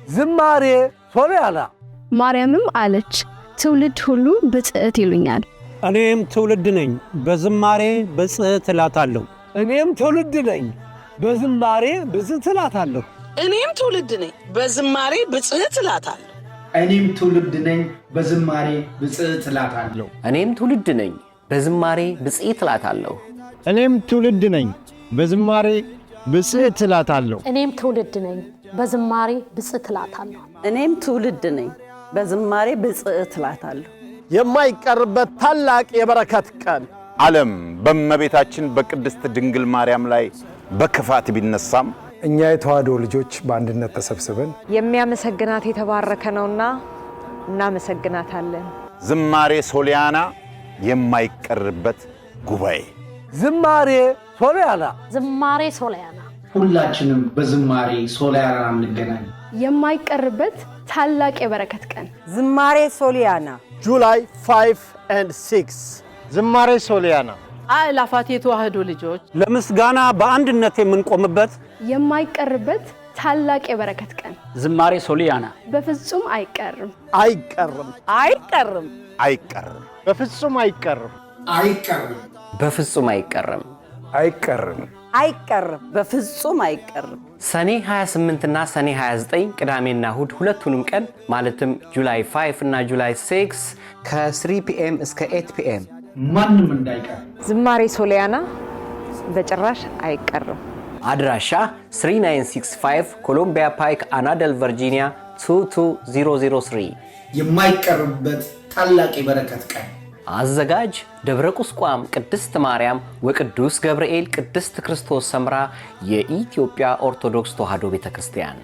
ዝማሬ ሶሊያና ማርያምም አለች ትውልድ ሁሉ ብጽዕት ይሉኛል። እኔም ትውልድ ነኝ በዝማሬ ብጽዕት እላታለሁ። እኔም ትውልድ ነኝ በዝማሬ ብጽዕት እላታለሁ። እኔም ትውልድ ነኝ በዝማሬ ብጽዕት እላታለሁ። እኔም ትውልድ ነኝ በዝማሬ ብጽዕት እላታለሁ። እኔም ትውልድ ነኝ በዝማሬ ብጽዕት እላታለሁ። እኔም ትውልድ ነኝ በዝማሬ ብጽዕት እላታለሁ። እኔም ትውልድ ነኝ በዝማሬ ብጽዕት እላታለሁ። እኔም ትውልድ ነኝ በዝማሬ ብጽዕት እላታለሁ። የማይቀርበት ታላቅ የበረከት ቀን ዓለም በእመቤታችን በቅድስት ድንግል ማርያም ላይ በክፋት ቢነሳም እኛ የተዋሕዶ ልጆች በአንድነት ተሰብስበን የሚያመሰግናት የተባረከ ነውና እናመሰግናታለን። ዝማሬ ሶሊያና የማይቀርበት ጉባኤ ዝማሬ ሶሊያና ዝማሬ ሶሊያና ሁላችንም በዝማሬ ሶሊያና እንገናኝ። የማይቀርበት ታላቅ የበረከት ቀን ዝማሬ ሶሊያና ጁላይ 5 and 6 ዝማሬ ሶሊያና አእላፋት የተዋሕዶ ልጆች ለምስጋና በአንድነት የምንቆምበት የማይቀርበት ታላቅ የበረከት ቀን ዝማሬ ሶሊያና በፍጹም አይቀርም። አይቀርም አይቀርም አይቀርም በፍጹም አይቀርም አይቀርም በፍጹም አይቀርም አይቀርም አይቀርም በፍጹም አይቀርም። ሰኔ 28 እና ሰኔ 29 ቅዳሜና እሁድ ሁለቱንም ቀን ማለትም ጁላይ 5 እና ጁላይ 6 ከ3 PM እስከ 8 PM ማንም እንዳይቀር። ዝማሬ ሶሊያና በጭራሽ አይቀርም። አድራሻ 3965 ኮሎምቢያ ፓይክ አናደል ቨርጂኒያ 22003 የማይቀርበት ታላቅ የበረከት ቀን አዘጋጅ ደብረ ቁስቋም ቅድስት ማርያም ወቅዱስ ገብርኤል ቅድስት ክርስቶስ ሰምራ የኢትዮጵያ ኦርቶዶክስ ተዋሕዶ ቤተክርስቲያን